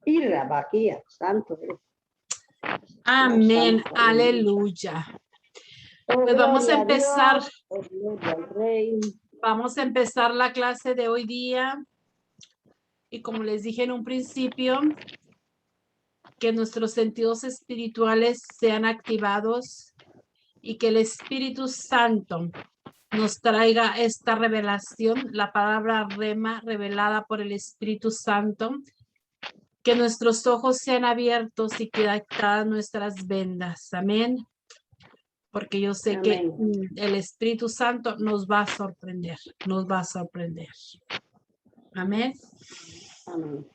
Y la vaquilla, santo. Amén. Santo, Aleluya. Oh, Pues vamos a gloria empezar. Dios, oh, gloria al Rey. Vamos a empezar la clase de hoy día. Y como les dije en un principio, que nuestros sentidos espirituales sean activados y que el Espíritu Santo nos traiga esta revelación, la palabra rema revelada por el Espíritu Santo, que nuestros ojos sean abiertos y quitadas nuestras vendas. Amén. Porque yo sé Amén. que el Espíritu Santo nos va a sorprender, nos va a sorprender. Amén. Amén.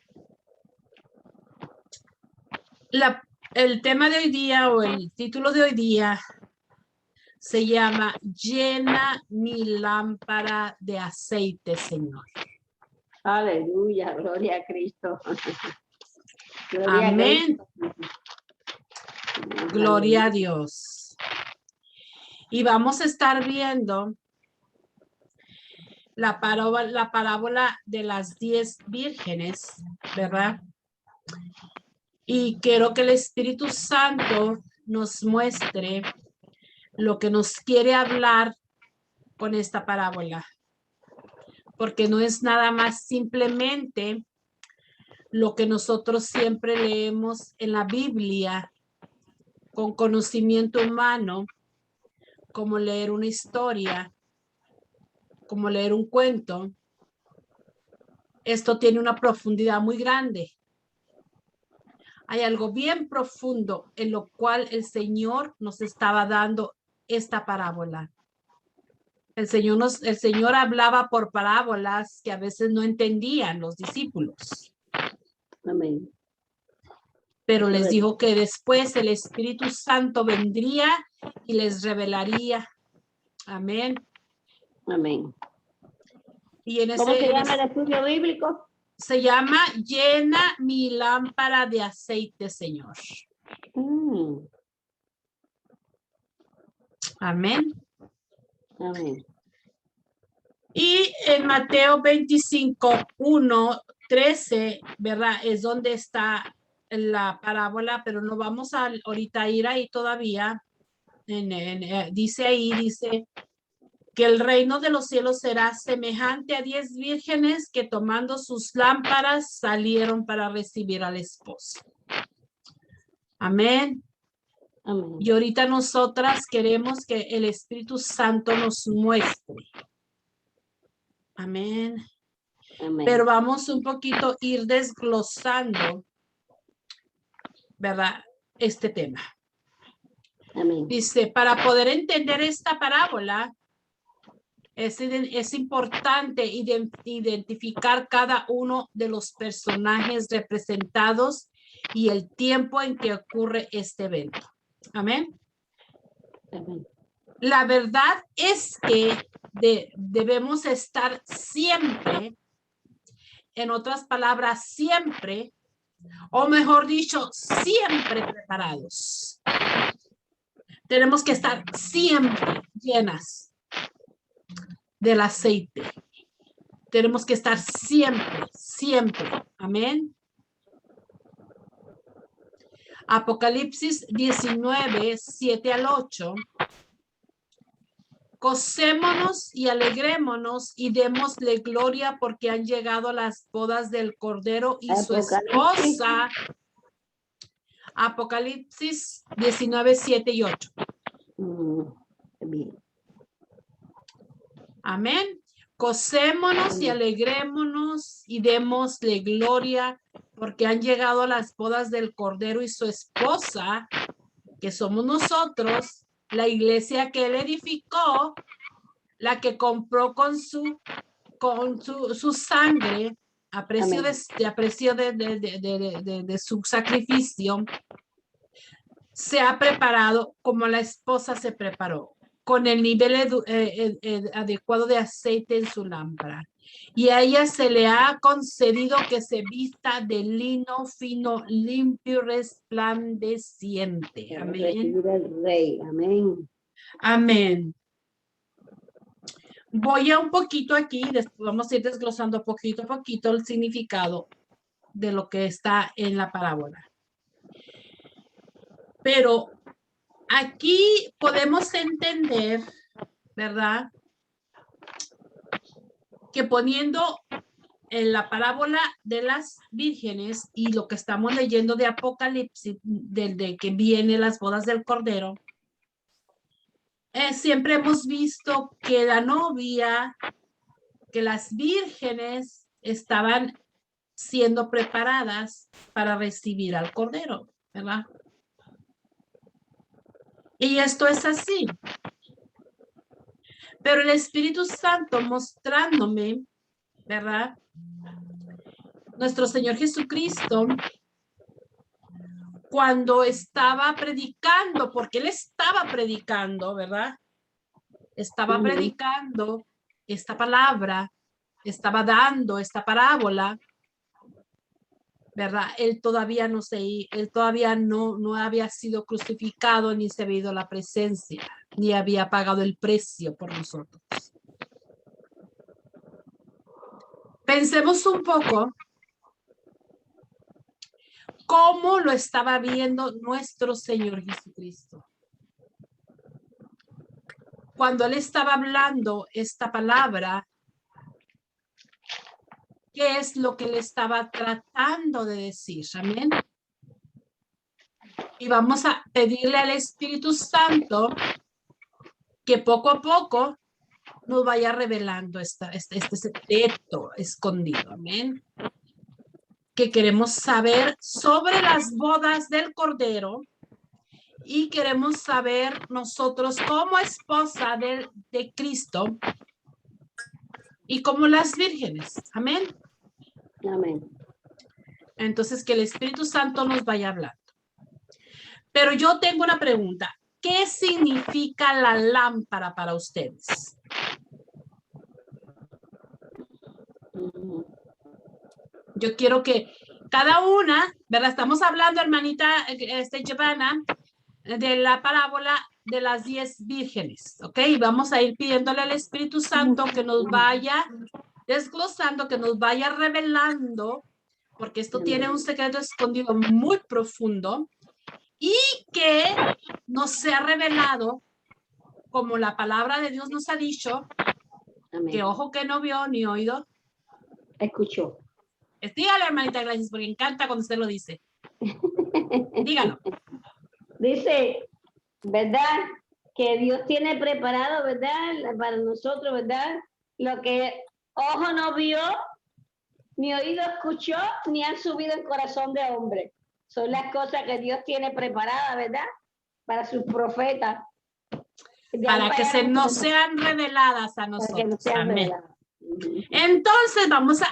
El tema de hoy día o el título de hoy día se llama Llena mi lámpara de aceite, Señor. Aleluya, gloria a Cristo. Gloria Amén. a Cristo. Gloria a Dios. Y vamos a estar viendo la parábola de las 10 vírgenes, ¿verdad? Y quiero que el Espíritu Santo nos muestre lo que nos quiere hablar con esta parábola. Porque no es nada más simplemente lo que nosotros siempre leemos en la Biblia con conocimiento humano, como leer una historia, como leer un cuento. Esto tiene una profundidad muy grande. Hay algo bien profundo en lo cual el Señor nos estaba dando esta parábola. El Señor hablaba por parábolas que a veces no entendían los discípulos. Amén. Pero les dijo que después el Espíritu Santo vendría y les revelaría. Amén. Amén. Y en ¿Cómo se llama el estudio bíblico? Se llama Llena mi lámpara de aceite, Señor. Amén. Amén. Y en Mateo 25, 1, 13, ¿verdad? Es donde está la parábola, pero no vamos a ahorita ir ahí todavía. Dice que el reino de los cielos será semejante a 10 vírgenes que tomando sus lámparas salieron para recibir al esposo. Amén. Amén. Y ahorita nosotras queremos que el Espíritu Santo nos muestre. Amén. Amén. Pero vamos un poquito ir desglosando, ¿verdad? Este tema. Amén. Dice, para poder entender esta parábola, es importante identificar cada uno de los personajes representados y el tiempo en que ocurre este evento. Amén. Amén. La verdad es que debemos estar siempre, en otras palabras, siempre, o mejor dicho, siempre preparados. Tenemos que estar siempre llenas del aceite. Tenemos que estar siempre, siempre. Amén. Apocalipsis 19, 7 al 8. Gocémonos y alegrémonos y démosle gloria porque han llegado las bodas del Cordero y su esposa. Apocalipsis 19, 7 y 8. Bien. Amén. Gocémonos y alegrémonos y démosle gloria porque han llegado las bodas del Cordero y su esposa, que somos nosotros, la iglesia que él edificó, la que compró con su sangre a precio de su sacrificio, se ha preparado como la esposa se preparó, con el nivel adecuado de aceite en su lámpara. Y a ella se le ha concedido que se vista de lino fino, limpio y resplandeciente. Amén. Recibir el Rey. Amén. Amén. Voy a un poquito aquí, después vamos a ir desglosando poquito a poquito el significado de lo que está en la parábola. Pero aquí podemos entender, ¿verdad? Que poniendo en la parábola de las vírgenes y lo que estamos leyendo de Apocalipsis, de que vienen las bodas del Cordero, siempre hemos visto que la novia, que las vírgenes estaban siendo preparadas para recibir al Cordero, ¿verdad? Y esto es así. Pero el Espíritu Santo mostrándome, ¿verdad? Nuestro Señor Jesucristo, cuando estaba predicando, porque Él estaba predicando, ¿verdad? Estaba predicando esta palabra, estaba dando esta parábola, ¿verdad? Él todavía no había sido crucificado, ni se había ido a la presencia, ni había pagado el precio por nosotros. Pensemos un poco cómo lo estaba viendo nuestro Señor Jesucristo. Cuando Él estaba hablando esta palabra, ¿qué es lo que Él estaba tratando de decir? Amén. Y vamos a pedirle al Espíritu Santo que poco a poco nos vaya revelando este secreto escondido. Amén. Que queremos saber sobre las bodas del Cordero y queremos saber nosotros como esposa de Cristo y como las vírgenes. Amén. Amén. Entonces, que el Espíritu Santo nos vaya hablando. Pero yo tengo una pregunta. ¿Qué significa la lámpara para ustedes? Yo quiero que cada una, ¿verdad? Estamos hablando, hermanita Giovanna, de la parábola de las 10 vírgenes, ¿ok? Vamos a ir pidiéndole al Espíritu Santo que nos vaya desglosando, que nos vaya revelando, porque esto tiene un secreto escondido muy profundo y que nos sea revelado como la palabra de Dios nos ha dicho, Amén. que ojo que no vio ni oído. Escuchó. Dígale, hermanita, gracias, porque encanta cuando usted lo dice. Dígalo. Dice, ¿verdad? Que Dios tiene preparado, ¿verdad? Para nosotros, ¿verdad? Lo que ojo no vio, ni oído escuchó, ni han subido en corazón de hombre. Son las cosas que Dios tiene preparadas, ¿verdad? Para sus profetas. Para que no sean reveladas a nosotros. No sean Amén. reveladas. Entonces vamos a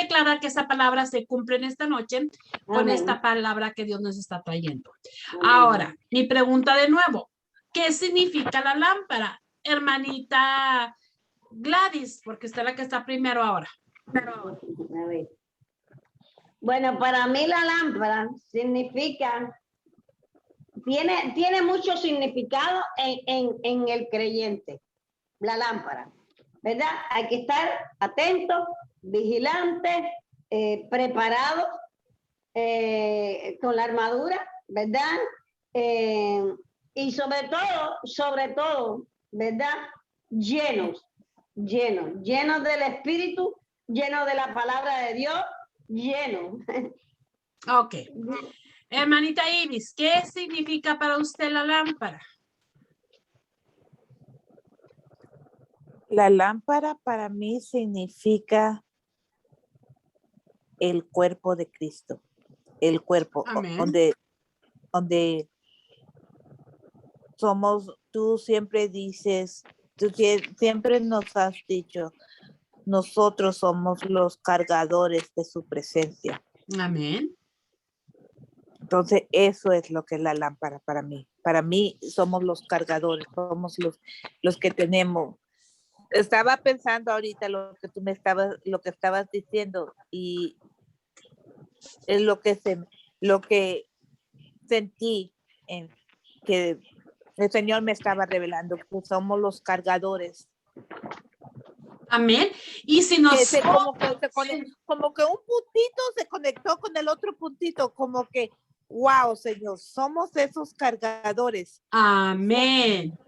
declarar que esa palabra se cumple en esta noche con Amén. esta palabra que Dios nos está trayendo. Amén. Ahora, mi pregunta de nuevo, ¿qué significa la lámpara? Hermanita Gladys, porque usted es la que está primero ahora. A ver. Bueno, para mí la lámpara significa, tiene mucho significado en el creyente, la lámpara, ¿verdad? Hay que estar atento, vigilante, preparado, con la armadura, ¿verdad? Y sobre todo, ¿verdad? Llenos del Espíritu, llenos de la palabra de Dios, llenos. Ok. Hermanita Ibis, ¿qué significa para usted la lámpara? La lámpara para mí significa el cuerpo de Cristo, el cuerpo. Amén. donde somos, tú siempre dices, siempre nos has dicho, nosotros somos los cargadores de su presencia. Amén. Entonces, eso es lo que es la lámpara para mí. Para mí somos los cargadores, somos los que tenemos. Estaba pensando ahorita lo que estabas diciendo y es lo que sentí en que el Señor me estaba revelando que somos los cargadores Amén. Y si Que nosotros... como que un puntito se conectó con el otro puntito, como que, wow, Señor, somos esos cargadores. Amén.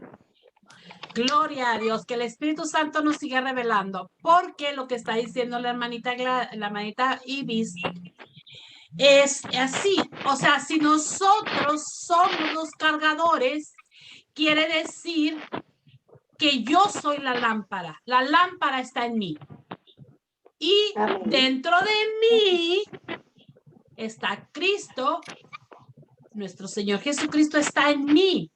Gloria a Dios, que el Espíritu Santo nos siga revelando, porque lo que está diciendo la hermanita Ibis es así. O sea, si nosotros somos los cargadores, quiere decir que yo soy la lámpara está en mí. Y Amén. dentro de mí está Cristo, nuestro Señor Jesucristo está en mí.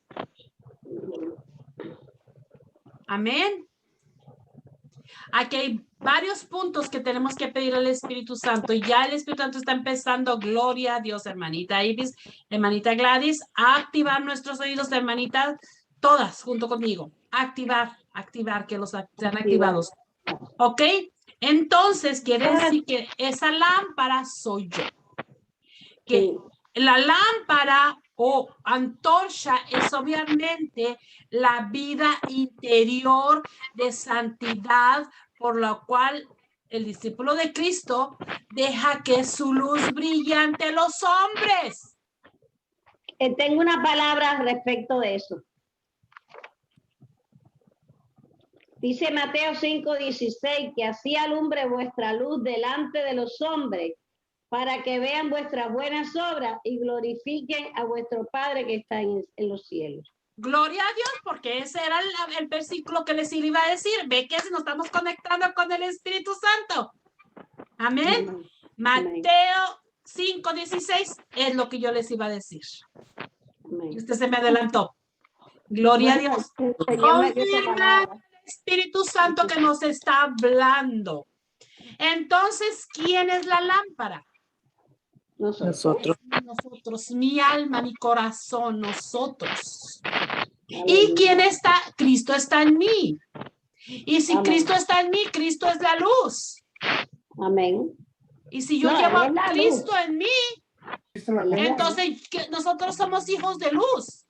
Amén. Aquí hay varios puntos que tenemos que pedir al Espíritu Santo y ya el Espíritu Santo está empezando, gloria a Dios, hermanita Ibis, hermanita Gladys, a activar nuestros oídos, hermanitas, todas junto conmigo, activar, que los sean activados. ¿Ok? Entonces, quiere decir que esa lámpara soy yo. Que la lámpara o antorcha es obviamente la vida interior de santidad por la cual el discípulo de Cristo deja que su luz brille ante los hombres. Tengo una palabra respecto de eso. Dice Mateo 5:16 que así alumbre vuestra luz delante de los hombres para que vean vuestras buenas obras y glorifiquen a vuestro Padre que está en los cielos. Gloria a Dios, porque ese era el versículo que les iba a decir. Ve que nos estamos conectando con el Espíritu Santo. Amén. Amén. Mateo 5:16 es lo que yo les iba a decir. Amén. Usted se me adelantó. Gloria a Dios. Confirma el Espíritu Santo que nos está hablando. Entonces, ¿quién es la lámpara? Nosotros. Nosotros, mi alma, mi corazón, nosotros. ¿Y quién está? Cristo está en mí. Y si Amén. Cristo está en mí, Cristo es la luz. Amén. Y si yo No, llevo Él es a la Cristo luz. en mí, Él es la luz. entonces nosotros somos hijos de luz.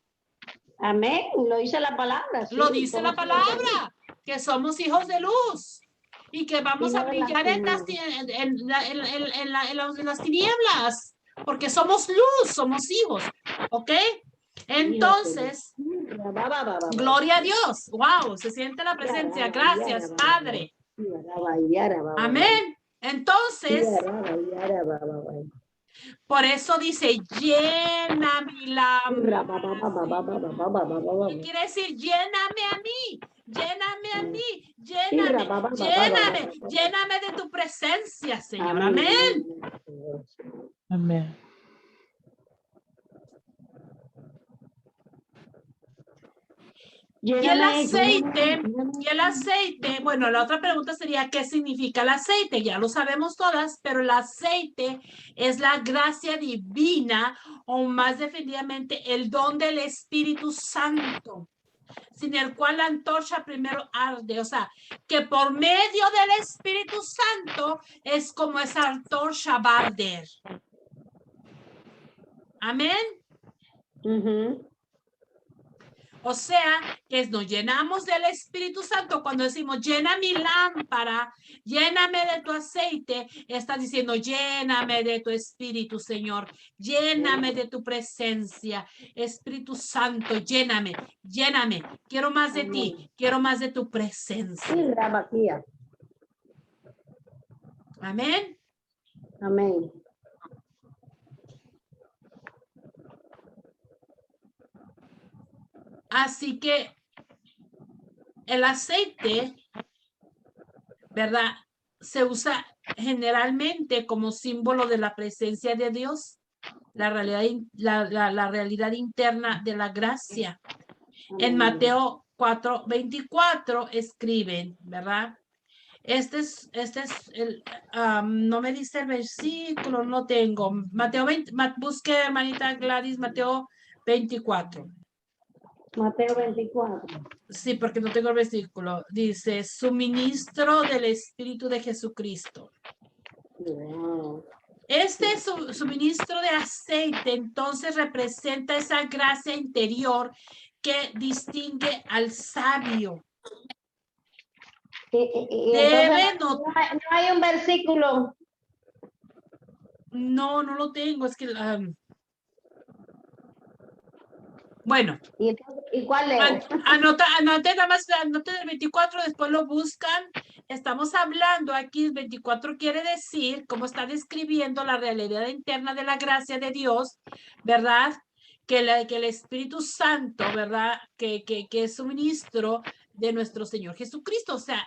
Amén. Lo dice la palabra. Sí, Lo dice la somos hijos de luz. palabra, que somos hijos de luz y que vamos Y no a de las brillar en las tinieblas, porque somos luz, somos hijos, ¿ok? Entonces, gloria a Dios. Wow, se siente la presencia. Gracias, Padre. Amén. Entonces, por eso dice, llena mi lámpara. ¿Qué quiere decir? Lléname a mí. Lléname a mí. Lléname de tu presencia, Señor. Amén. Amén. Y el aceite, bueno, la otra pregunta sería, ¿qué significa el aceite? Ya lo sabemos todas, pero el aceite es la gracia divina o más definitivamente el don del Espíritu Santo, sin el cual la antorcha primero arde. O sea, que por medio del Espíritu Santo es como esa antorcha va a arder. Amén. O sea, que nos llenamos del Espíritu Santo cuando decimos, llena mi lámpara, lléname de tu aceite. Estás diciendo, lléname de tu Espíritu, Señor. Lléname de tu presencia. Espíritu Santo, lléname. Quiero más de ti. Quiero más de tu presencia. Amén. Amén. Así que el aceite, ¿verdad? Se usa generalmente como símbolo de la presencia de Dios, la realidad interna de la gracia. En Mateo 4:24 escriben, ¿verdad? Este es el, no me dice el versículo, no tengo. Mateo 20, busque, hermanita Gladys, Mateo 24. Mateo 24. Sí, porque no tengo el versículo. Dice, suministro del Espíritu de Jesucristo. Wow. Este suministro de aceite entonces representa esa gracia interior que distingue al sabio. entonces Debe no hay un versículo. no lo tengo, es que bueno, ¿Y cuál leo? anote nada más, anote el 24, después lo buscan. Estamos hablando aquí, el 24 quiere decir, como está describiendo la realidad interna de la gracia de Dios, ¿verdad? Que el Espíritu Santo, ¿verdad? Que es un ministro de nuestro Señor Jesucristo. O sea,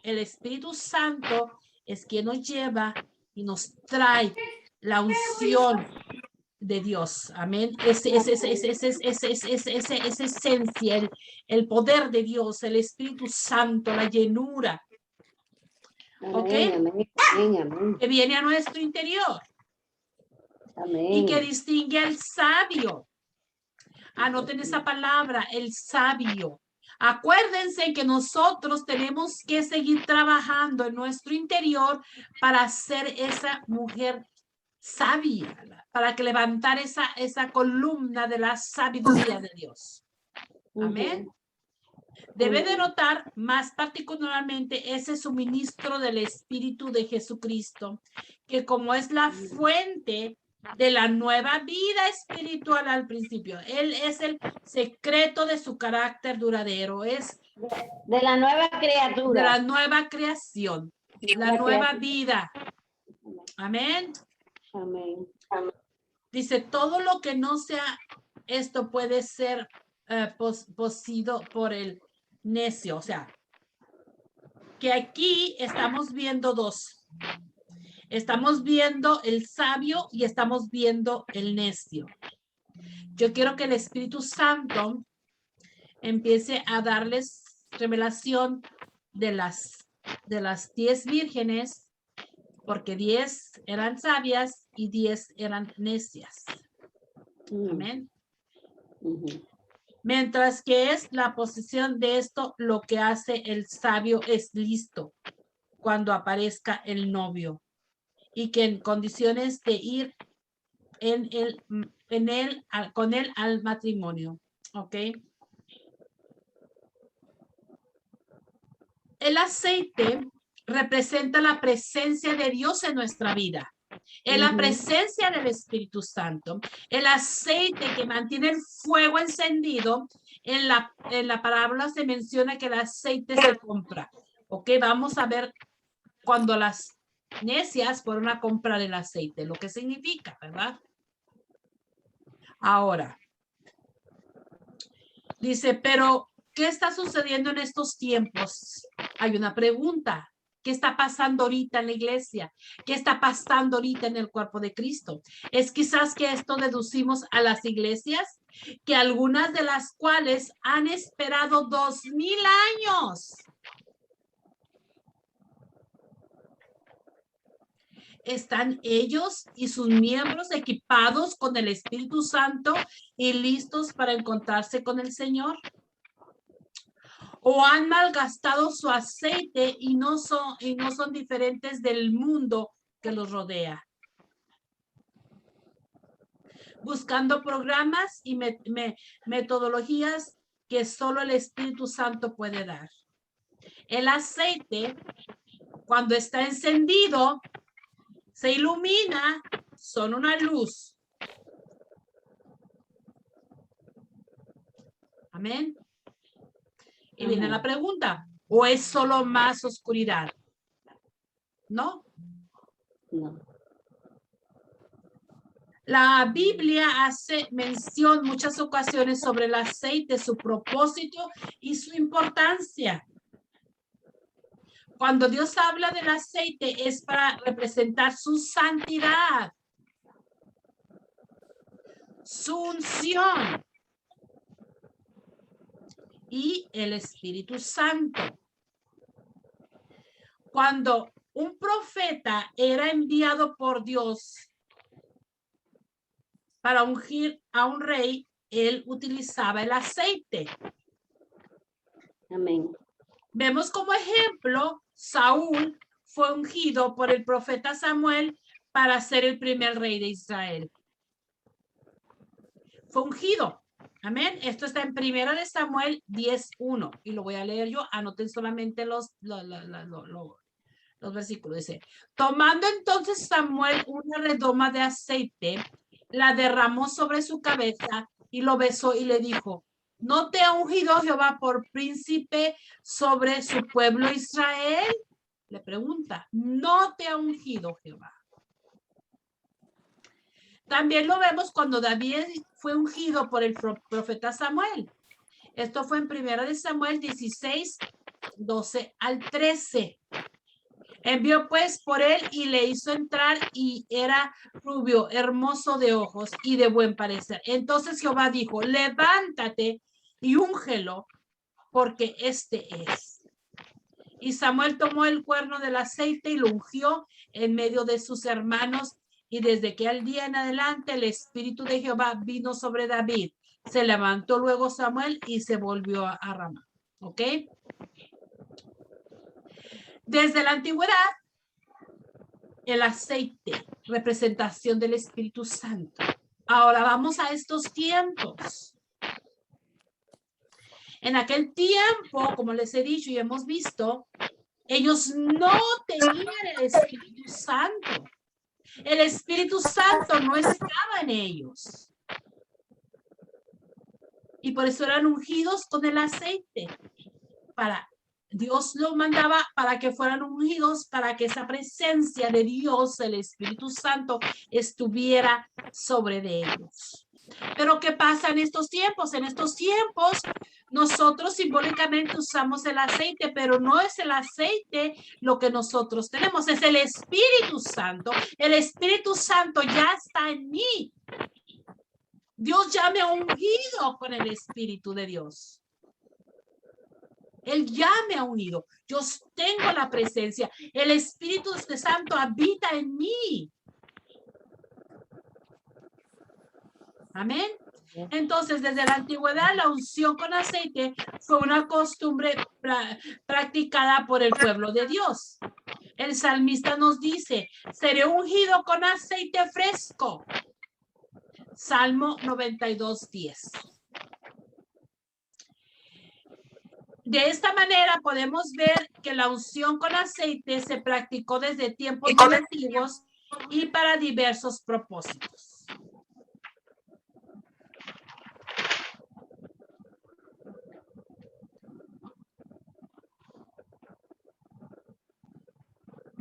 el Espíritu Santo es quien nos lleva y nos trae la unción de Dios. Amén. Esa esencia, el poder de Dios, el Espíritu Santo, la llenura. ¿Ok? Amén. Que viene a nuestro interior. Amén. Y que distingue al sabio. Anoten esa palabra, el sabio. Acuérdense que nosotros tenemos que seguir trabajando en nuestro interior para ser esa mujer sabia, para que levantar esa columna de la sabiduría de Dios. Amén. Debe de notar más particularmente ese suministro del Espíritu de Jesucristo, que como es la fuente de la nueva vida espiritual al principio, Él es el secreto de su carácter duradero, es de la nueva criatura. de la nueva creación, la nueva vida. Amén. Amén. Dice, todo lo que no sea esto puede ser poseído por el necio. O sea, que aquí estamos viendo dos. Estamos viendo el sabio y estamos viendo el necio. Yo quiero que el Espíritu Santo empiece a darles revelación de las 10 vírgenes, porque 10 eran sabias y 10 eran necias. Amén. Mientras que es la posición de esto, lo que hace el sabio es listo cuando aparezca el novio y que en condiciones de ir con él al matrimonio. ¿Ok? El aceite representa la presencia de Dios en nuestra vida. En la presencia del Espíritu Santo, el aceite que mantiene el fuego encendido, en la parábola se menciona que el aceite se compra. Ok, vamos a ver cuando las necias fueron a comprar el aceite, lo que significa, ¿verdad? Ahora, dice, pero ¿qué está sucediendo en estos tiempos? Hay una pregunta. ¿Qué está pasando ahorita en la iglesia? ¿Qué está pasando ahorita en el cuerpo de Cristo? Es quizás que esto deducimos a las iglesias, que algunas de las cuales han esperado 2000 años. ¿Están ellos y sus miembros equipados con el Espíritu Santo y listos para encontrarse con el Señor? ¿O han malgastado su aceite y no son diferentes del mundo que los rodea? Buscando programas y metodologías que solo el Espíritu Santo puede dar. El aceite, cuando está encendido, se ilumina, son una luz. Amén. Y viene la pregunta, ¿o es solo más oscuridad? ¿No? No. La Biblia hace mención muchas ocasiones sobre el aceite, su propósito y su importancia. Cuando Dios habla del aceite es para representar su santidad, su unción y el Espíritu Santo. Cuando un profeta era enviado por Dios para ungir a un rey, él utilizaba el aceite. Amén. Vemos como ejemplo, Saúl fue ungido por el profeta Samuel para ser el primer rey de Israel. Fue ungido. Amén. Esto está en 1 de Samuel 10:1 y lo voy a leer yo. Anoten solamente los versículos. Dice, tomando entonces Samuel una redoma de aceite, la derramó sobre su cabeza y lo besó y le dijo, ¿no te ha ungido Jehová por príncipe sobre su pueblo Israel? Le pregunta, ¿no te ha ungido Jehová? También lo vemos cuando David fue ungido por el profeta Samuel. Esto fue en 1 de Samuel 16, 12 al 13. Envió pues por él y le hizo entrar y era rubio, hermoso de ojos y de buen parecer. Entonces Jehová dijo, levántate y úngelo, porque este es. Y Samuel tomó el cuerno del aceite y lo ungió en medio de sus hermanos. Y desde aquel día en adelante el Espíritu de Jehová vino sobre David. Se levantó luego Samuel y se volvió a Ramá. ¿Ok? Desde la antigüedad, el aceite, representación del Espíritu Santo. Ahora vamos a estos tiempos. En aquel tiempo, como les he dicho y hemos visto, ellos no tenían el Espíritu Santo. El Espíritu Santo no estaba en ellos. Y por eso eran ungidos con el aceite. Dios lo mandaba para que fueran ungidos, para que esa presencia de Dios, el Espíritu Santo, estuviera sobre de ellos. Pero ¿qué pasa en estos tiempos? En estos tiempos nosotros simbólicamente usamos el aceite, pero no es el aceite lo que nosotros tenemos, es el Espíritu Santo. El Espíritu Santo ya está en mí. Dios ya me ha ungido con el Espíritu de Dios. Él ya me ha unido. Yo tengo la presencia. El Espíritu Santo habita en mí. Amén. Entonces, desde la antigüedad, la unción con aceite fue una costumbre practicada por el pueblo de Dios. El salmista nos dice, seré ungido con aceite fresco. Salmo 92:10. De esta manera podemos ver que la unción con aceite se practicó desde tiempos antiguos y para diversos propósitos.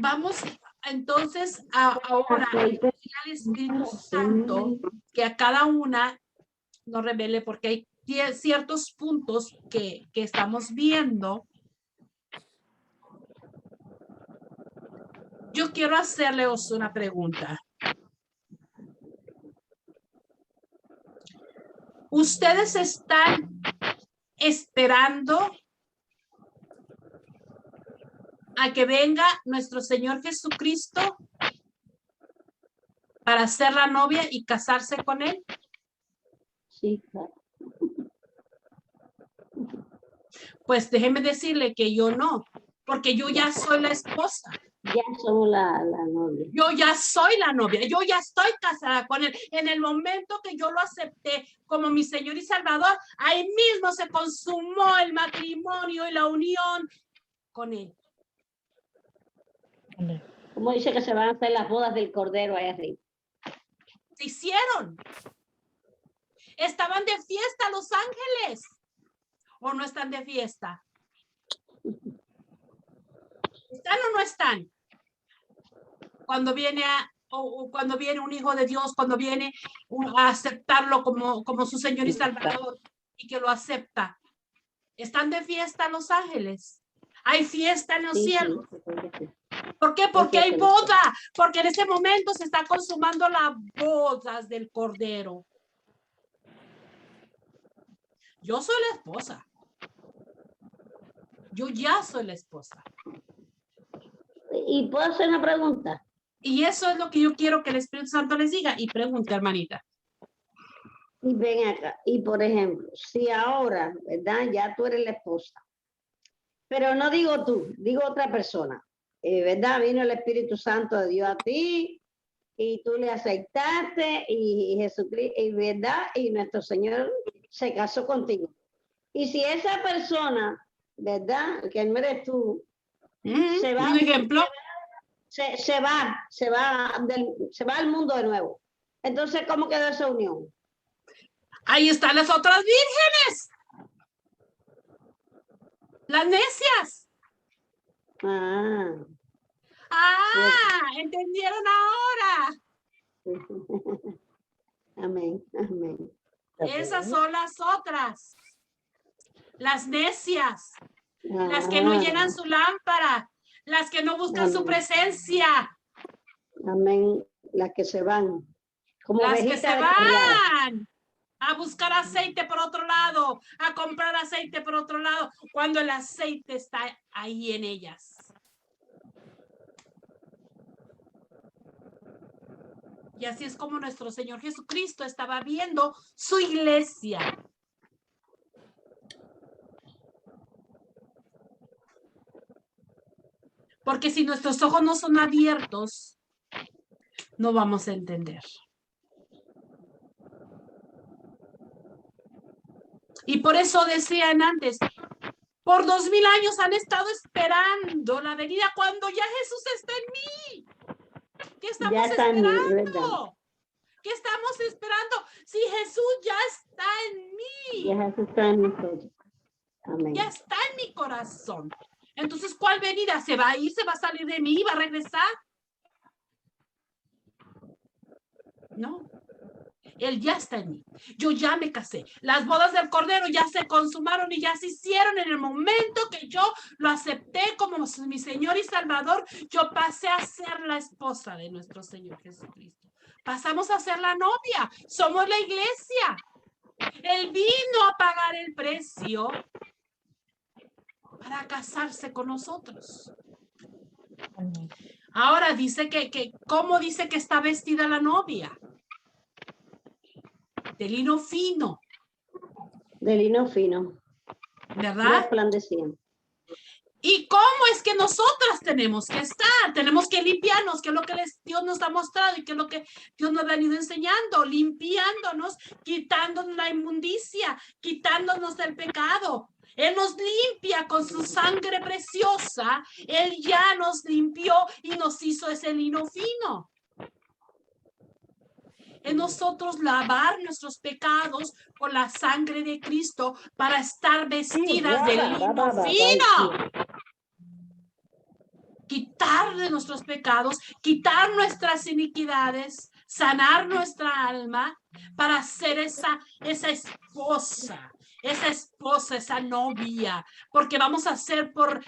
Vamos entonces ahora al Espíritu Santo que a cada una nos revele, porque hay ciertos puntos que estamos viendo. Yo quiero hacerles una pregunta. ¿Ustedes están esperando a que venga nuestro Señor Jesucristo para ser la novia y casarse con Él? Sí, claro. Pues déjeme decirle que yo no, porque yo ya soy la esposa. Ya somos la novia. Yo ya soy la novia, yo ya estoy casada con Él. En el momento que yo lo acepté como mi Señor y Salvador, ahí mismo se consumó el matrimonio y la unión con Él. Como dice que se van a hacer las bodas del Cordero ahí arriba. Se hicieron. Estaban de fiesta Los Ángeles. ¿O no están de fiesta? ¿Están o no están? Cuando viene cuando viene un hijo de Dios, cuando viene a aceptarlo como su Señor y Salvador y que lo acepta. ¿Están de fiesta Los Ángeles? ¿Hay fiesta en los cielos? Sí. ¿Por qué? Porque hay boda. Porque en ese momento se está consumando las bodas del Cordero. Yo soy la esposa. Yo ya soy la esposa. ¿Y puedo hacer una pregunta? Y eso es lo que yo quiero que el Espíritu Santo les diga. Y pregunte, hermanita. Y ven acá. Y por ejemplo, si ahora, ¿verdad? Ya tú eres la esposa. Pero no digo tú, digo otra persona. ¿Verdad? Vino el Espíritu Santo de Dios a ti y tú le aceptaste y Jesucristo, y verdad, y nuestro Señor se casó contigo. Y si esa persona, ¿verdad? Que no eres tú, se va, un ejemplo. se va al mundo de nuevo. Entonces, ¿cómo quedó esa unión? Ahí están las otras vírgenes. Las necias. ¿Entendieron ahora? Amén, amén. Esas son las otras. Las necias. Las que no llenan su lámpara. Las que no buscan su presencia. Amén. Las que se van. Como las que se ovejitas van a buscar aceite por otro lado, a comprar aceite por otro lado, cuando el aceite está ahí en ellas. Y así es como nuestro Señor Jesucristo estaba viendo su iglesia. Porque si nuestros ojos no son abiertos, no vamos a entender. Y por eso decían antes, por 2000 años han estado esperando la venida cuando ya Jesús está en mí. ¿Qué estamos esperando? ¿Qué estamos esperando? Si Jesús ya está en mí. Ya Jesús está en nosotros. Amén. Ya está en mi corazón. Entonces, ¿cuál venida? ¿Se va a ir? ¿Se va a salir de mí? ¿Va a regresar? No. Él ya está en mí. Yo ya me casé. Las bodas del Cordero ya se consumaron y ya se hicieron en el momento que yo lo acepté como mi Señor y Salvador. Yo pasé a ser la esposa de nuestro Señor Jesucristo. Pasamos a ser la novia. Somos la iglesia. Él vino a pagar el precio para casarse con nosotros. Ahora dice ¿cómo dice que está vestida la novia? De lino fino. De lino fino. ¿Verdad? Resplandeciente. ¿Y cómo es que nosotras tenemos que estar? Tenemos que limpiarnos, que es lo que Dios nos ha mostrado y que es lo que Dios nos ha venido enseñando, limpiándonos, quitándonos la inmundicia, quitándonos el pecado. Él nos limpia con su sangre preciosa. Él ya nos limpió y nos hizo ese lino fino. En nosotros lavar nuestros pecados con la sangre de Cristo para estar vestidas de lino fino. Quitar de nuestros pecados, quitar nuestras iniquidades, sanar nuestra alma para ser esa esposa, esa novia, porque vamos a ser por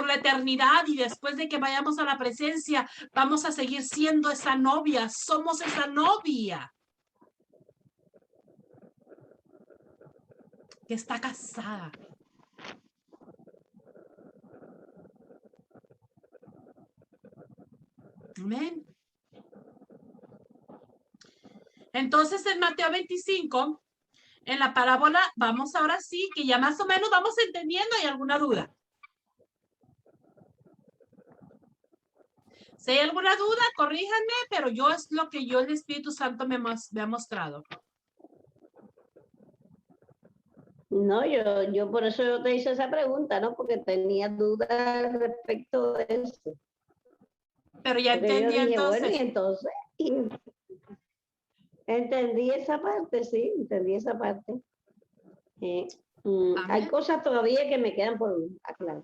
la eternidad y después de que vayamos a la presencia, vamos a seguir siendo esa novia, somos esa novia que está casada. Amén. Entonces en Mateo 25, en la parábola, vamos ahora sí, que ya más o menos vamos entendiendo. ¿Hay alguna duda? Si hay alguna duda, corríjanme, pero yo es lo que el Espíritu Santo me ha mostrado. No, yo por eso yo te hice esa pregunta, ¿no? Porque tenía dudas respecto de eso. Pero ya entendí entonces. Bueno, y entonces entendí esa parte, sí, entendí esa parte. Hay cosas todavía que me quedan por aclarar.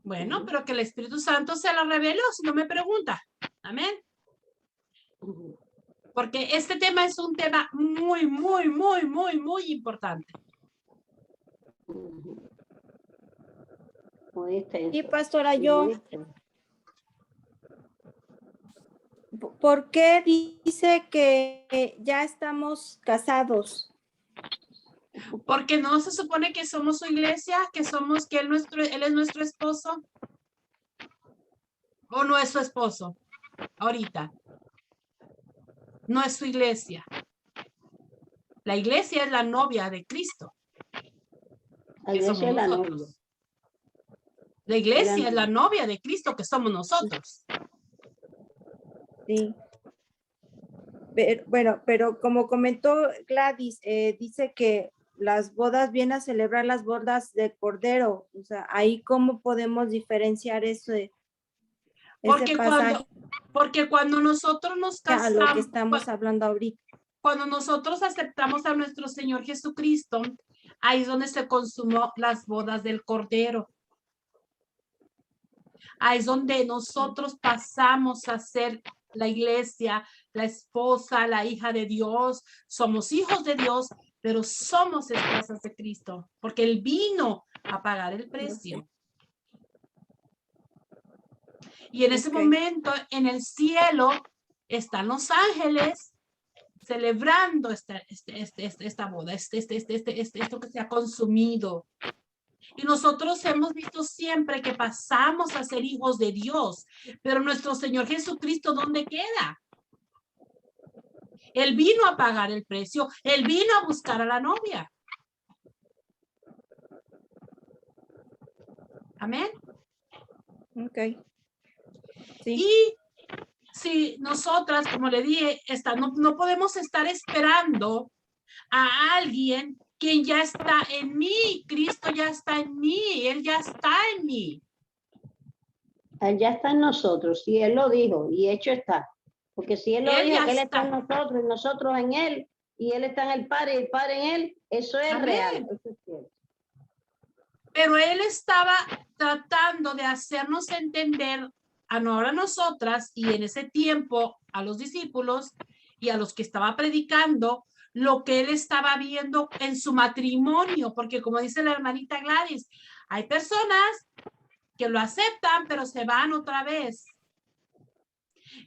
Bueno, pero que el Espíritu Santo se la reveló, si no me pregunta. Amén. Porque este tema es un tema muy, muy, muy, muy, muy importante. Sí, pastora, ¿por qué dice que ya estamos casados? Porque no se supone que somos su iglesia, que él es nuestro esposo. ¿O no es su esposo? Ahorita. No es su iglesia. La iglesia es la novia de Cristo. La iglesia es la novia. La iglesia es la novia de Cristo, que somos nosotros. Sí. Pero como comentó Gladys, dice que las bodas vienen a celebrar las bodas de Cordero. O sea, ahí cómo podemos diferenciar ese pasaje Porque cuando nosotros nos a lo que casamos, estamos hablando ahorita. cuando nosotros aceptamos a nuestro Señor Jesucristo, ahí es donde se consumó las bodas del Cordero. Ahí es donde nosotros pasamos a ser la iglesia, la esposa, la hija de Dios. Somos hijos de Dios, pero somos esposas de Cristo, porque Él vino a pagar el precio. Y en ese momento, en el cielo, están los ángeles celebrando esta boda, esto que se ha consumido. Y nosotros hemos visto siempre que pasamos a ser hijos de Dios, pero nuestro Señor Jesucristo, ¿dónde queda? Él vino a pagar el precio, Él vino a buscar a la novia. Amén. Ok. Sí. Y si nosotras, como le dije, no podemos estar esperando a alguien quien ya está en mí. Cristo ya está en mí, Él ya está en mí. Él ya está en nosotros, si Él lo dijo, y hecho está. Porque si Él lo dijo, que Él está en nosotros, y nosotros en Él, y Él está en el Padre, y el Padre en Él, eso es real. Eso es cierto. Pero Él estaba tratando de hacernos entender ahora a nosotras y en ese tiempo a los discípulos y a los que estaba predicando lo que Él estaba viendo en su matrimonio, porque como dice la hermanita Gladys, hay personas que lo aceptan, pero se van otra vez.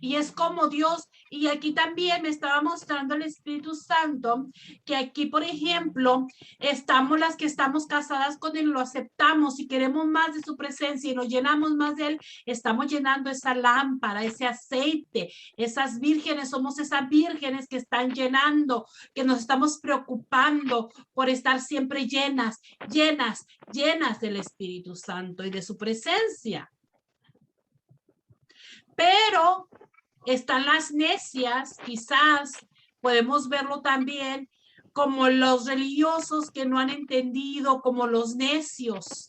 Y es como Dios, y aquí también me estaba mostrando el Espíritu Santo, que aquí, por ejemplo, estamos las que estamos casadas con Él, lo aceptamos y queremos más de su presencia y nos llenamos más de Él, estamos llenando esa lámpara, ese aceite, esas vírgenes, somos esas vírgenes que están llenando, que nos estamos preocupando por estar siempre llenas, llenas, llenas del Espíritu Santo y de su presencia. Pero están las necias, quizás podemos verlo también como los religiosos que no han entendido, como los necios.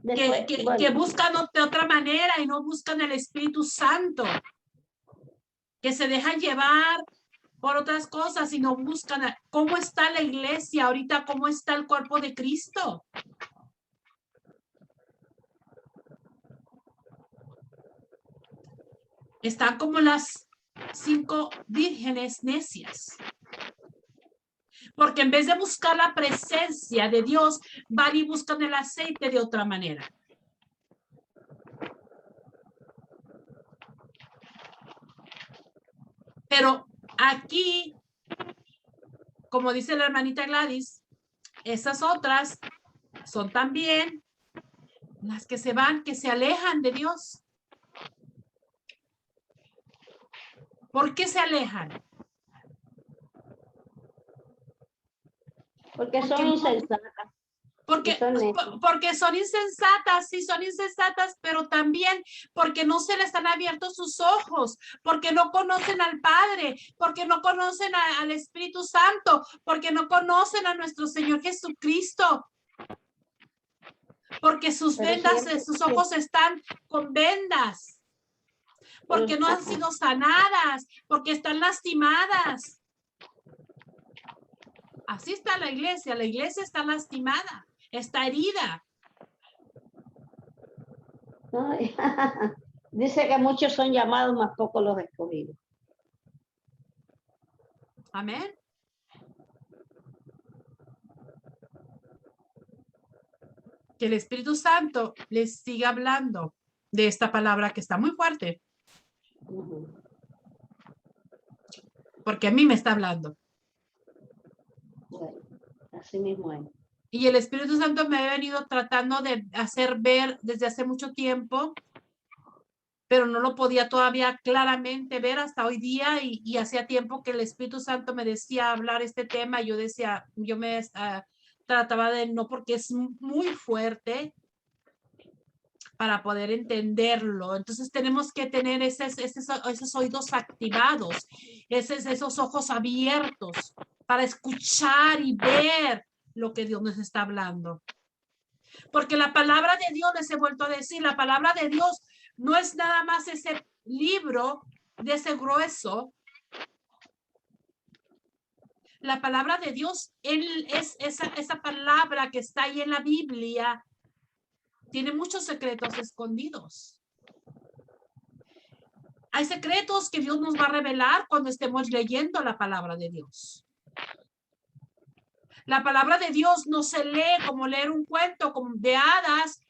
Que buscan de otra manera y no buscan el Espíritu Santo, que se dejan llevar por otras cosas y no buscan cómo está la iglesia ahorita, cómo está el cuerpo de Cristo. Están como las 5 vírgenes necias. Porque en vez de buscar la presencia de Dios, van y buscan el aceite de otra manera. Pero aquí, como dice la hermanita Gladys, esas otras son también las que se van, que se alejan de Dios. ¿Por qué se alejan? Porque son insensatas. Porque son insensatas, sí son insensatas, pero también porque no se les han abierto sus ojos, porque no conocen al Padre, porque no conocen al Espíritu Santo, porque no conocen a nuestro Señor Jesucristo, porque sus vendas, sus ojos están con vendas, porque no han sido sanadas, porque están lastimadas. Así está la iglesia está lastimada. Está herida. Ay, dice que muchos son llamados, más pocos los escogidos. Amén. Que el Espíritu Santo les siga hablando de esta palabra que está muy fuerte. Porque a mí me está hablando. Bueno, así mismo es. Y el Espíritu Santo me ha venido tratando de hacer ver desde hace mucho tiempo, pero no lo podía todavía claramente ver hasta hoy día y hacía tiempo que el Espíritu Santo me decía hablar este tema. Yo decía, yo me trataba de no, porque es muy fuerte, para poder entenderlo. Entonces tenemos que tener esos oídos activados, esos ojos abiertos para escuchar y ver lo que Dios nos está hablando. Porque la palabra de Dios, les he vuelto a decir, la palabra de Dios no es nada más ese libro de ese grueso. La palabra de Dios es esa palabra que está ahí en la Biblia. Tiene muchos secretos escondidos. Hay secretos que Dios nos va a revelar cuando estemos leyendo la palabra de Dios. La palabra de Dios no se lee como leer un cuento como de hadas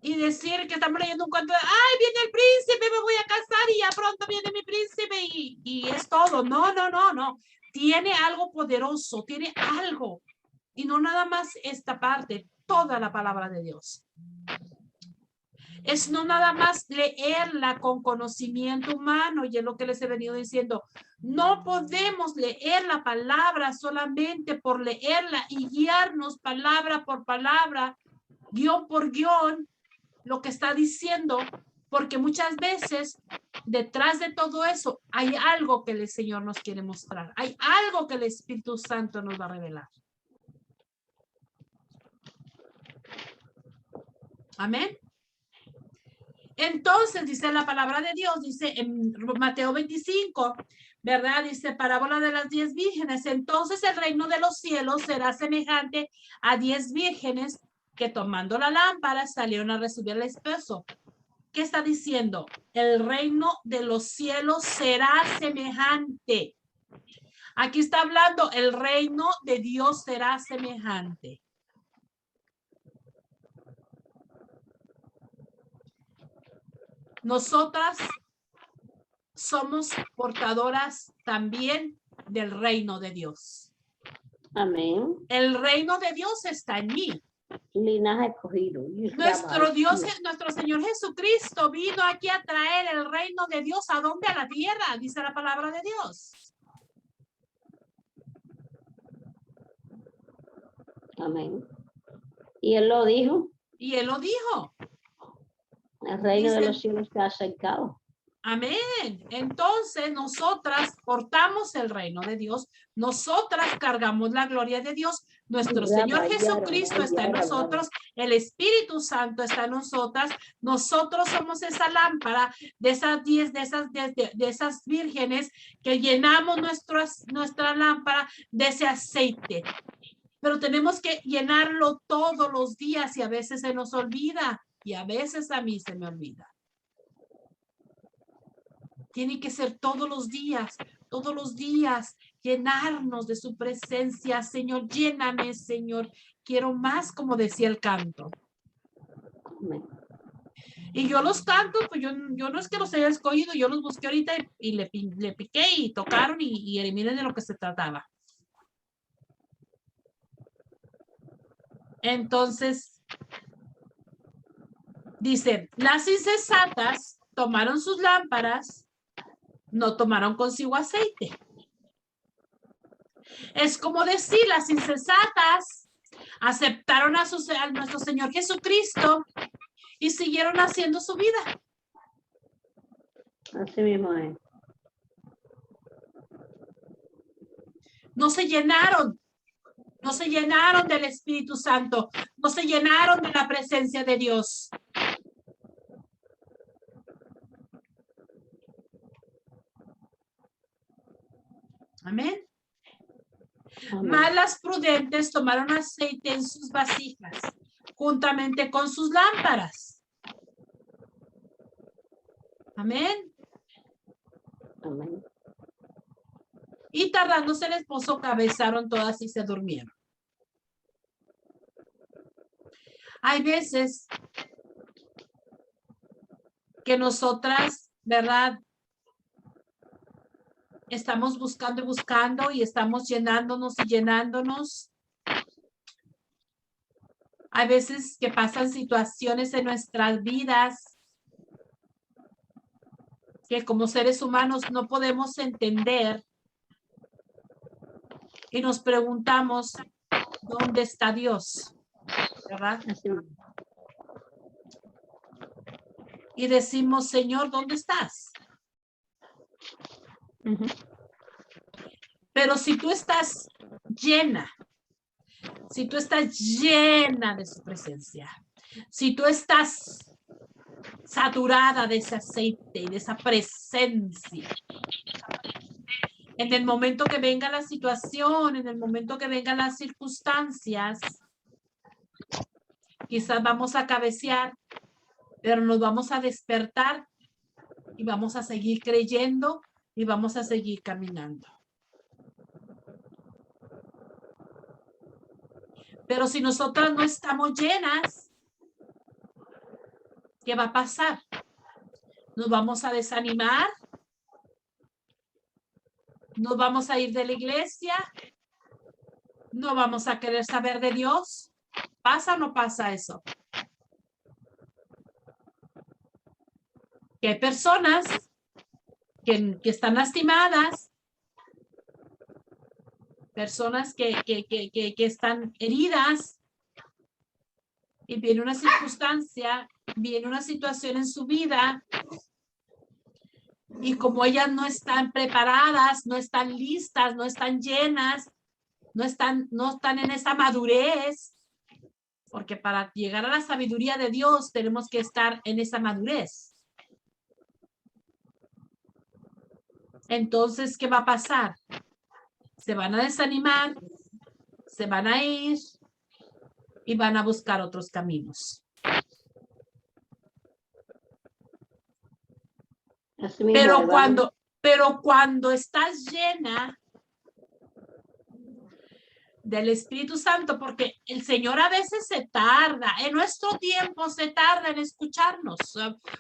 y decir que estamos leyendo un cuento de, ay, viene el príncipe, me voy a casar y ya pronto viene mi príncipe y es todo. No, no, no, no. Tiene algo poderoso, tiene algo. Y no nada más esta parte, toda la palabra de Dios. Es no nada más leerla con conocimiento humano, y es lo que les he venido diciendo. No podemos leer la palabra solamente por leerla y guiarnos palabra por palabra, guión por guión, lo que está diciendo, porque muchas veces detrás de todo eso hay algo que el Señor nos quiere mostrar, hay algo que el Espíritu Santo nos va a revelar. Amén. Entonces, dice la palabra de Dios, dice en Mateo 25, ¿verdad? Dice, parábola de las 10 vírgenes. Entonces el reino de los cielos será semejante a 10 vírgenes que tomando la lámpara salieron a recibir el esposo. ¿Qué está diciendo? El reino de los cielos será semejante. Aquí está hablando, el reino de Dios será semejante. Nosotras somos portadoras también del reino de Dios. Amén. El reino de Dios está en mí. Linaje escogido. Nuestro Dios, nuestro Señor Jesucristo vino aquí a traer el reino de Dios. ¿A dónde? A la tierra, dice la palabra de Dios. Amén. Y Él lo dijo. Y Él lo dijo. El reino Dice, de los cielos está acercado. Amén. Entonces, nosotras portamos el reino de Dios. Nosotras cargamos la gloria de Dios. Nuestro Señor Jesucristo está en nosotros. El Espíritu Santo está en nosotras. Nosotros somos esa lámpara de esas 10, de esas vírgenes que llenamos nuestra lámpara de ese aceite. Pero tenemos que llenarlo todos los días y a veces se nos olvida. Y a veces a mí se me olvida. Tiene que ser todos los días, llenarnos de su presencia. Señor, lléname, Señor. Quiero más, como decía el canto. Amén. Y yo los cantos, pues yo no es que los haya escogido, yo los busqué ahorita y le piqué y tocaron y miren de lo que se trataba. Entonces, dice, las insensatas tomaron sus lámparas, no tomaron consigo aceite. Es como decir, las insensatas aceptaron a nuestro Señor Jesucristo y siguieron haciendo su vida. Así mismo es. No se llenaron del Espíritu Santo, no se llenaron de la presencia de Dios. Amén. Amén. Mas las prudentes tomaron aceite en sus vasijas, juntamente con sus lámparas. Amén. Amén. Y tardándose el esposo, cabezaron todas y se durmieron. Hay veces que nosotras, ¿verdad? Estamos buscando y buscando y estamos llenándonos y llenándonos. Hay veces que pasan situaciones en nuestras vidas que como seres humanos no podemos entender y nos preguntamos, ¿dónde está Dios? ¿Verdad? Así mismo. y decimos, Señor, ¿dónde estás? Pero si tú estás llena, si tú estás llena de su presencia, si tú estás saturada de ese aceite y de esa presencia, en el momento que venga la situación, en el momento que vengan las circunstancias, quizás vamos a cabecear, pero nos vamos a despertar y vamos a seguir creyendo y vamos a seguir caminando. Pero si nosotras no estamos llenas, ¿qué va a pasar? Nos vamos a desanimar, nos vamos a ir de la iglesia, no vamos a querer saber de Dios. ¿Pasa o no pasa eso? Que hay personas que están lastimadas, personas que están heridas, y viene una circunstancia, viene una situación en su vida, y como ellas no están preparadas, no están listas, no están llenas, no están en esa madurez, porque para llegar a la sabiduría de Dios tenemos que estar en esa madurez. Entonces, ¿qué va a pasar? Se van a desanimar, se van a ir y van a buscar otros caminos. Así mismo, Pero cuando estás llena del Espíritu Santo, porque el Señor a veces se tarda, en nuestro tiempo se tarda en escucharnos.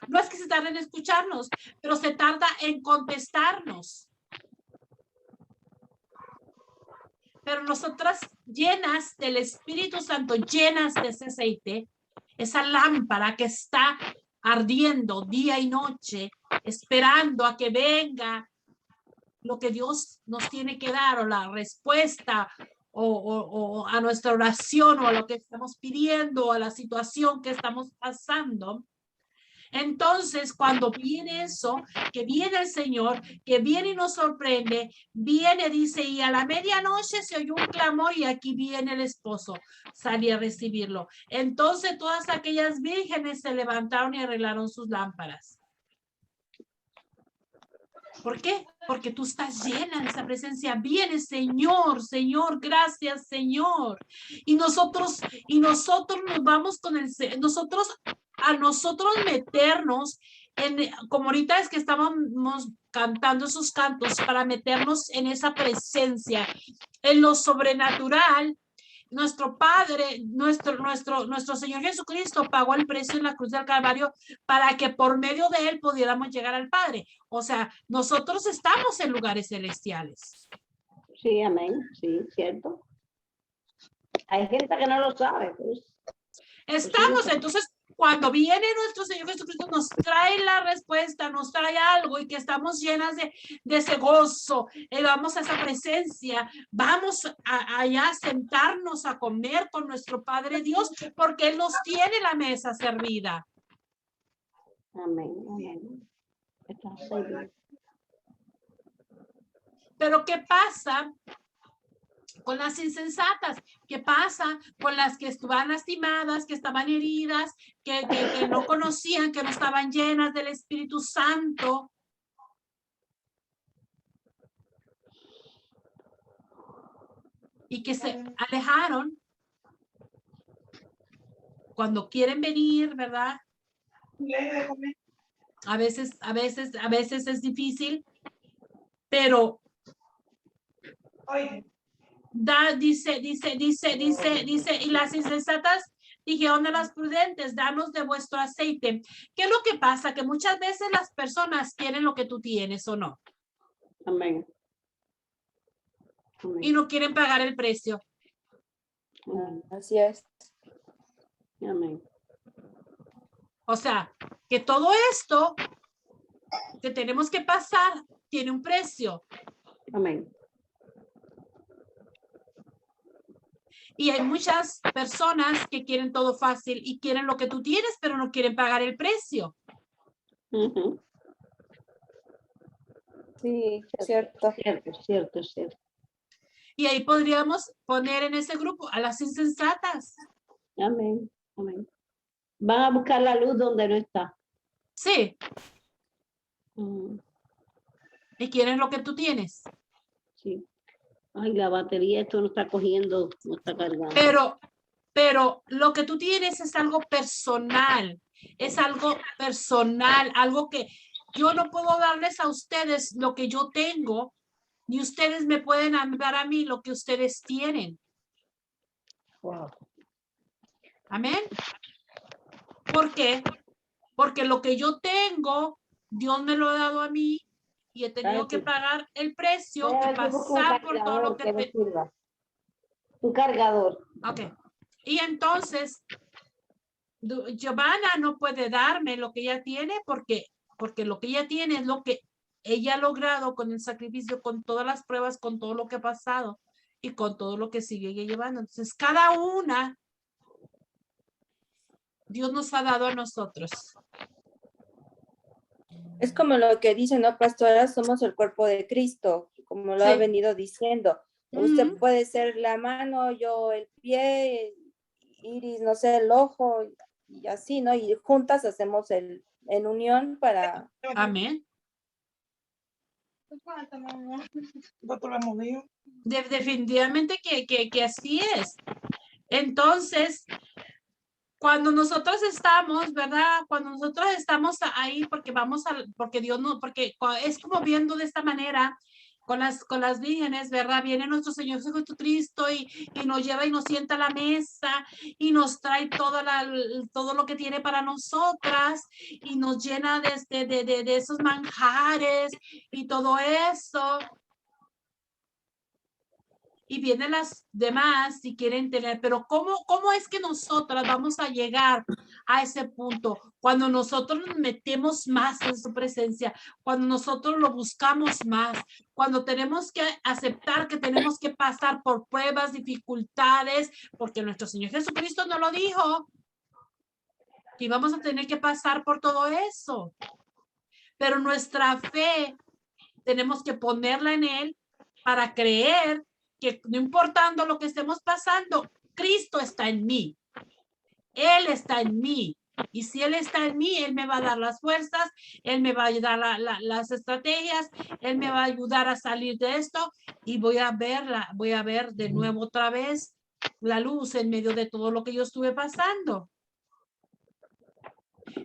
No es que se tarde en escucharnos, pero se tarda en contestarnos. Pero nosotras llenas del Espíritu Santo, llenas de ese aceite, esa lámpara que está ardiendo día y noche, esperando a que venga lo que Dios nos tiene que dar, o la respuesta, o a nuestra oración, o a lo que estamos pidiendo, o a la situación que estamos pasando. Entonces, cuando viene eso, que viene el Señor, que viene y nos sorprende, viene, dice, y a la medianoche se oyó un clamor y aquí viene el esposo, salí a recibirlo. Entonces, todas aquellas vírgenes se levantaron y arreglaron sus lámparas. ¿Por qué? Porque tú estás llena de esa presencia. Viene, Señor, Señor, gracias, Señor. Y nosotros nos vamos con a nosotros meternos como ahorita es que estábamos cantando esos cantos, para meternos en esa presencia, en lo sobrenatural. Nuestro Padre, nuestro Señor Jesucristo pagó el precio en la cruz del Calvario para que por medio de él pudiéramos llegar al Padre. O sea, nosotros estamos en lugares celestiales. Sí, amén. Sí, cierto. Hay gente que no lo sabe. Pues. Estamos, entonces, cuando viene nuestro Señor Jesucristo, nos trae la respuesta, nos trae algo, y que estamos llenas de ese gozo, vamos a esa presencia, vamos allá a sentarnos a comer con nuestro Padre Dios, porque Él nos tiene la mesa servida. Amén, amén. Pero ¿qué pasa con las insensatas? ¿Qué pasa con las que estaban lastimadas, que estaban heridas, que no conocían, que no estaban llenas del Espíritu Santo? Y que se alejaron. Cuando quieren venir, ¿verdad? A veces es difícil, pero dice, y las insensatas dijeron a las prudentes, danos de vuestro aceite. ¿Qué es lo que pasa? Que muchas veces las personas quieren lo que tú tienes, ¿o no? Amén. Y no quieren pagar el precio. Así es. Amén. O sea, que todo esto que tenemos que pasar tiene un precio. Amén. Y hay muchas personas que quieren todo fácil y quieren lo que tú tienes, pero no quieren pagar el precio. Ujú. Sí, cierto. Cierto. Y ahí podríamos poner en ese grupo a las insensatas. Amén. Van a buscar la luz donde no está. Sí, Mm, y quieren lo que tú tienes. sí. Ay, la batería, esto no está cogiendo, no está cargando. Pero lo que tú tienes es algo personal. Es algo personal, algo que yo no puedo darles a ustedes lo que yo tengo, ni ustedes me pueden dar a mí lo que ustedes tienen. Wow. Amén. ¿Por qué? Porque lo que yo tengo, Dios me lo ha dado a mí y he tenido que pagar el precio y pasar por todo lo que te... sirva. Un cargador. Ok. Y entonces, Giovanna no puede darme lo que ella tiene porque lo que ella tiene es lo que ella ha logrado con el sacrificio, con todas las pruebas, con todo lo que ha pasado y con todo lo que sigue ella llevando. Entonces, cada una, Dios nos ha dado a nosotros. Es como lo que dice, ¿no, pastora? Somos el cuerpo de Cristo, como lo ha venido diciendo. Usted puede ser la mano, yo el pie, Iris, no sé, el ojo, y así, ¿no? Y juntas hacemos en unión para... Amén. Definitivamente que así es. Entonces, cuando nosotros estamos, ¿verdad? Cuando nosotros estamos ahí porque porque Dios no, porque es como viendo de esta manera con las vírgenes, ¿verdad? Viene nuestro Señor Jesucristo y nos lleva y nos sienta a la mesa y nos trae todo lo que tiene para nosotras y nos llena de esos manjares y todo eso. Y vienen las demás si quieren tener, pero ¿cómo es que nosotras vamos a llegar a ese punto? Cuando nosotros nos metemos más en su presencia, cuando nosotros lo buscamos más, cuando tenemos que aceptar que tenemos que pasar por pruebas, dificultades, porque nuestro Señor Jesucristo nos lo dijo, que íbamos a tener que pasar por todo eso. Pero nuestra fe tenemos que ponerla en Él para creer que no importando lo que estemos pasando, Cristo está en mí. Él está en mí. Y si Él está en mí, Él me va a dar las fuerzas, Él me va a ayudar las estrategias, Él me va a ayudar a salir de esto y voy a ver de nuevo otra vez la luz en medio de todo lo que yo estuve pasando.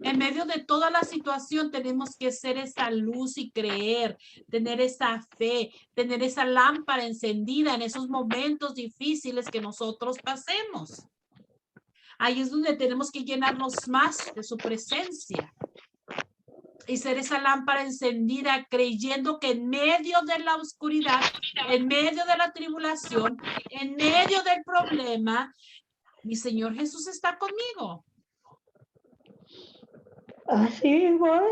En medio de toda la situación tenemos que ser esa luz y creer, tener esa fe, tener esa lámpara encendida en esos momentos difíciles que nosotros pasemos. Ahí es donde tenemos que llenarnos más de su presencia y ser esa lámpara encendida creyendo que en medio de la oscuridad, en medio de la tribulación, en medio del problema, mi Señor Jesús está conmigo. Así igual.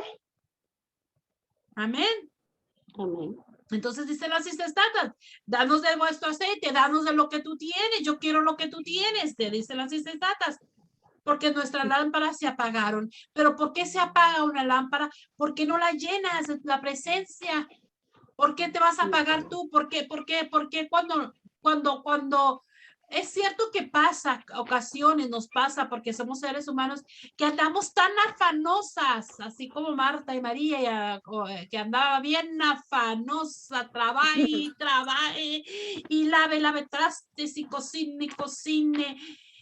Amén. Amén. Entonces dice las insensatas, danos de vuestro aceite, danos de lo que tú tienes, yo quiero lo que tú tienes, te dicen las insensatas, porque nuestras lámparas se apagaron. ¿Pero por qué se apaga una lámpara? ¿Por qué no la llenas de la presencia? ¿Por qué te vas a apagar tú? ¿Por qué cuando es cierto que pasa, ocasiones nos pasa porque somos seres humanos que andamos tan afanosas, así como Marta y María, que andaba bien afanosa, trabaje y lave trastes y cocine.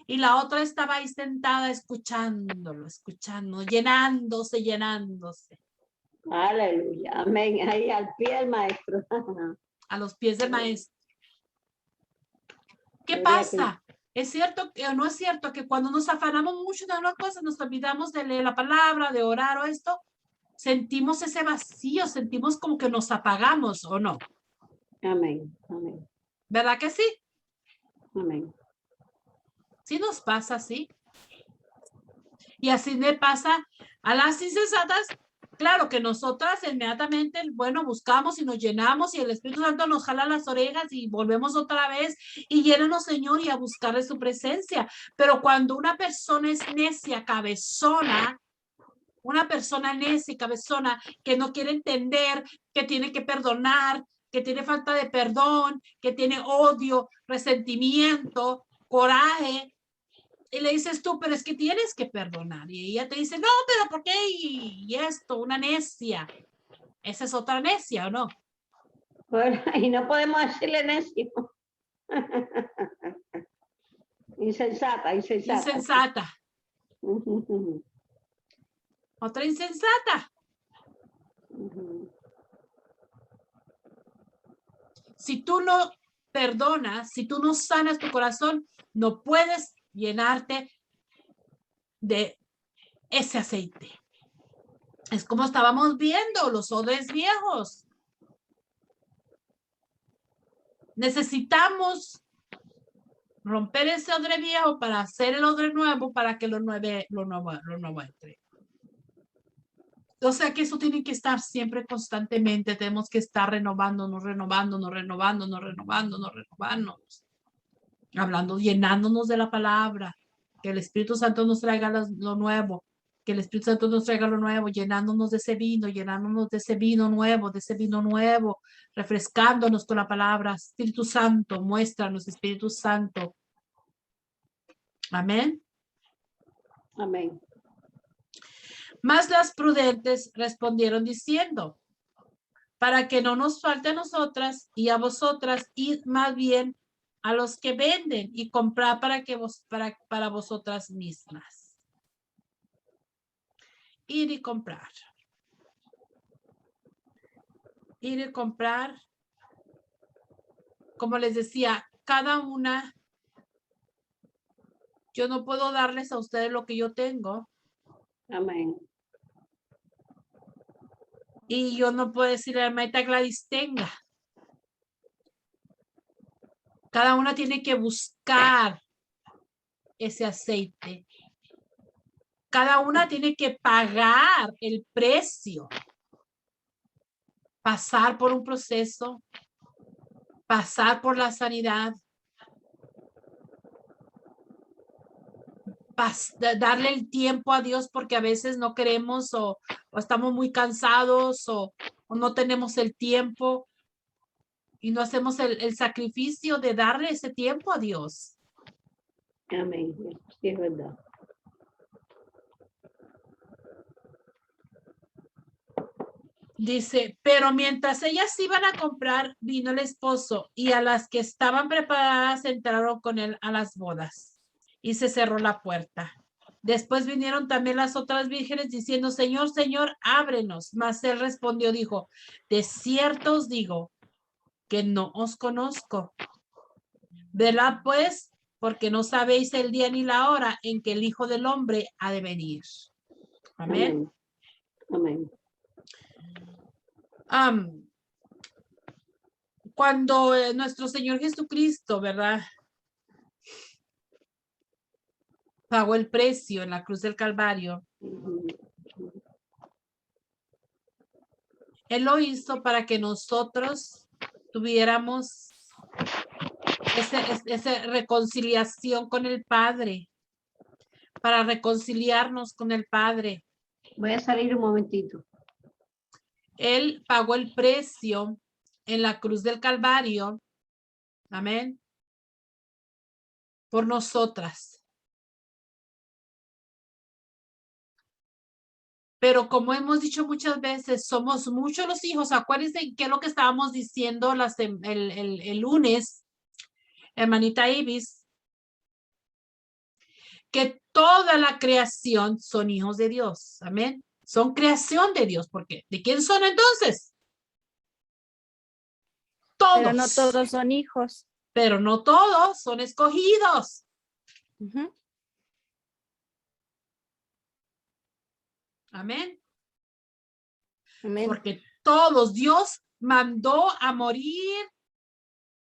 Y la otra estaba ahí sentada escuchándolo, llenándose. Aleluya. Amén. Ahí al pie del maestro. A los pies del maestro. ¿Qué pasa? ¿Es cierto o no es cierto que cuando nos afanamos mucho de una cosa, nos olvidamos de leer la palabra, de orar o esto, sentimos ese vacío, sentimos como que nos apagamos o no? Amén. ¿Verdad que sí? Amén. Sí nos pasa así. Y así me pasa a las insensatas. Claro que nosotras inmediatamente, bueno, buscamos y nos llenamos y el Espíritu Santo nos jala las orejas y volvemos otra vez y llénanos, Señor, y a buscarle su presencia. Pero cuando una persona es necia, cabezona, Una persona necia y cabezona que no quiere entender, que tiene que perdonar, que tiene falta de perdón, que tiene odio, resentimiento, coraje. Y le dices tú, pero es que tienes que perdonar. Y ella te dice, no, pero ¿por qué? Y esto, una necia. Esa es otra necia, ¿o no? Bueno, y no podemos decirle necio. Insensata, insensata. Insensata. Otra insensata. Si tú no perdonas, si tú no sanas tu corazón, no puedes llenarte de ese aceite. Es como estábamos viendo los odres viejos. Necesitamos romper ese odre viejo para hacer el odre nuevo, para que lo nuevo entre. O sea que eso tiene que estar siempre constantemente. Tenemos que estar renovándonos. Hablando, llenándonos de la palabra. Que el Espíritu Santo nos traiga lo nuevo. Que el Espíritu Santo nos traiga lo nuevo, llenándonos de ese vino nuevo, refrescándonos con la palabra. Espíritu Santo, muéstranos, Espíritu Santo. Amén. Amén. Mas las prudentes respondieron diciendo, para que no nos falte a nosotras y a vosotras, id más bien a los que venden y comprar para vosotras mismas. Ir y comprar. Ir y comprar. Como les decía, cada una, yo no puedo darles a ustedes lo que yo tengo. Amén. Y yo no puedo decirle a la hermanita Gladys, tenga. Cada una tiene que buscar ese aceite. Cada una tiene que pagar el precio. Pasar por un proceso. Pasar por la sanidad. Darle el tiempo a Dios porque a veces no queremos o estamos muy cansados o no tenemos el tiempo y no hacemos el sacrificio de darle ese tiempo a Dios. Amén. Sí, es verdad. Dice, pero mientras ellas iban a comprar, vino el esposo y a las que estaban preparadas entraron con él a las bodas y se cerró la puerta. Después vinieron también las otras vírgenes diciendo, Señor, Señor, ábrenos. Mas él respondió, dijo, de cierto os digo que no os conozco. Velad pues, porque no sabéis el día ni la hora en que el Hijo del Hombre ha de venir. Amén. Amén. Cuando nuestro Señor Jesucristo, ¿verdad? Pagó el precio en la cruz del Calvario. Él lo hizo para que nosotros tuviéramos esa reconciliación con el Padre, para reconciliarnos con el Padre. Voy a salir un momentito. Él pagó el precio en la cruz del Calvario. Amén. Por nosotras. Pero como hemos dicho muchas veces, somos muchos los hijos. Acuérdense qué es lo que estábamos diciendo el lunes, hermanita Ibis, que toda la creación son hijos de Dios. Amén. Son creación de Dios. ¿Por qué? ¿De quién son entonces? Todos. Pero no todos son hijos. Pero no todos son escogidos. Amén. Amén. Porque todos, Dios mandó a morir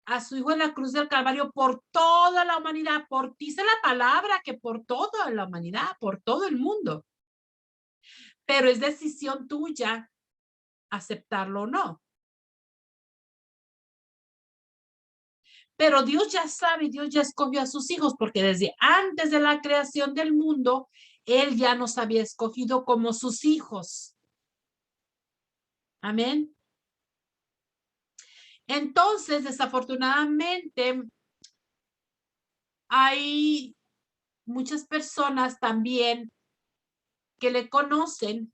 a su Hijo en la cruz del Calvario por toda la humanidad. Dice la palabra que por toda la humanidad, por todo el mundo. Pero es decisión tuya aceptarlo o no. Pero Dios ya sabe, Dios ya escogió a sus hijos porque desde antes de la creación del mundo, Él ya nos había escogido como sus hijos. Amén. Entonces, desafortunadamente, hay muchas personas también que le conocen.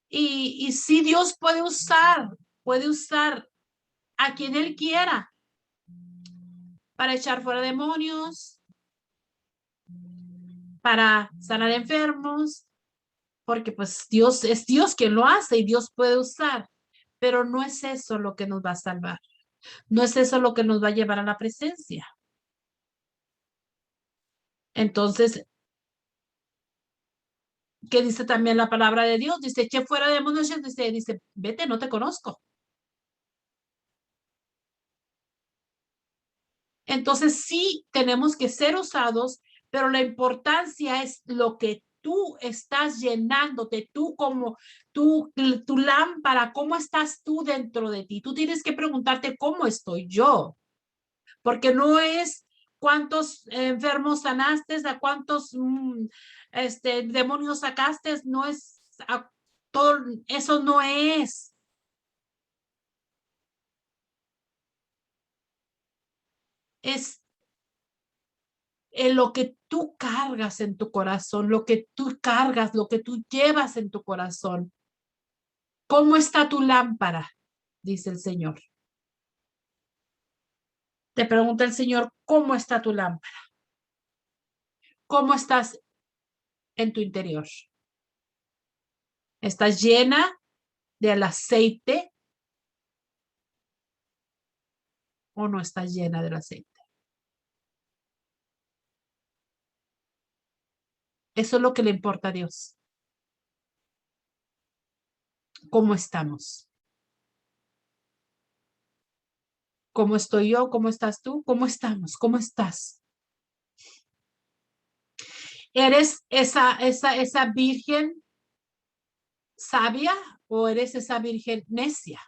Y sí, Dios puede usar a quien Él quiera para echar fuera demonios, para sanar enfermos, porque pues Dios es Dios quien lo hace y Dios puede usar, pero no es eso lo que nos va a salvar. No es eso lo que nos va a llevar a la presencia. Entonces, ¿qué dice también la palabra de Dios? Dice, eché fuera demonios, dice, vete, no te conozco. Entonces sí tenemos que ser usados, pero la importancia es lo que tú estás llenándote, tú como tu lámpara, ¿cómo estás tú dentro de ti? Tú tienes que preguntarte cómo estoy yo, porque no es cuántos enfermos sanaste, a cuántos demonios sacaste, no es todo eso, no es. Es en lo que tú cargas en tu corazón, lo que tú cargas, lo que tú llevas en tu corazón. ¿Cómo está tu lámpara? Dice el Señor. Te pregunta el Señor, ¿cómo está tu lámpara? ¿Cómo estás en tu interior? ¿Estás llena del aceite o no estás llena del aceite? Eso es lo que le importa a Dios. ¿Cómo estamos? ¿Cómo estoy yo? ¿Cómo estás tú? ¿Cómo estamos? ¿Cómo estás? ¿Eres esa virgen sabia o eres esa virgen necia?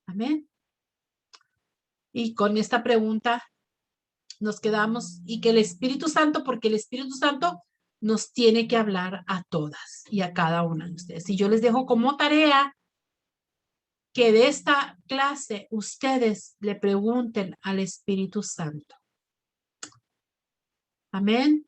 Amén. Y con esta pregunta nos quedamos y que el Espíritu Santo, porque el Espíritu Santo nos tiene que hablar a todas y a cada una de ustedes. Y yo les dejo como tarea que de esta clase ustedes le pregunten al Espíritu Santo. Amén.